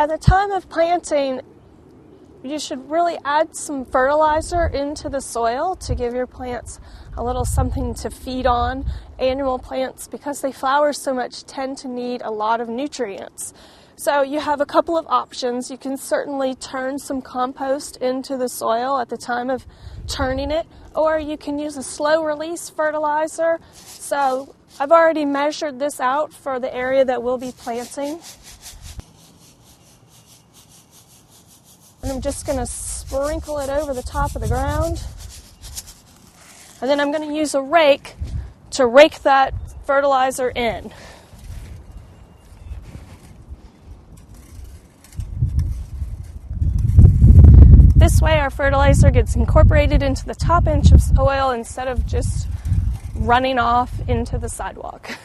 At the time of planting, you should really add some fertilizer into the soil to give your plants a little something to feed on. Annual plants, because they flower so much, tend to need a lot of nutrients. So you have a couple of options. You can certainly turn some compost into the soil at the time of turning it, or you can use a slow release fertilizer. So I've already measured this out for the area that we'll be planting. And I'm just going to sprinkle it over the top of the ground. And then I'm going to use a rake to rake that fertilizer in. This way our fertilizer gets incorporated into the top inch of soil instead of just running off into the sidewalk.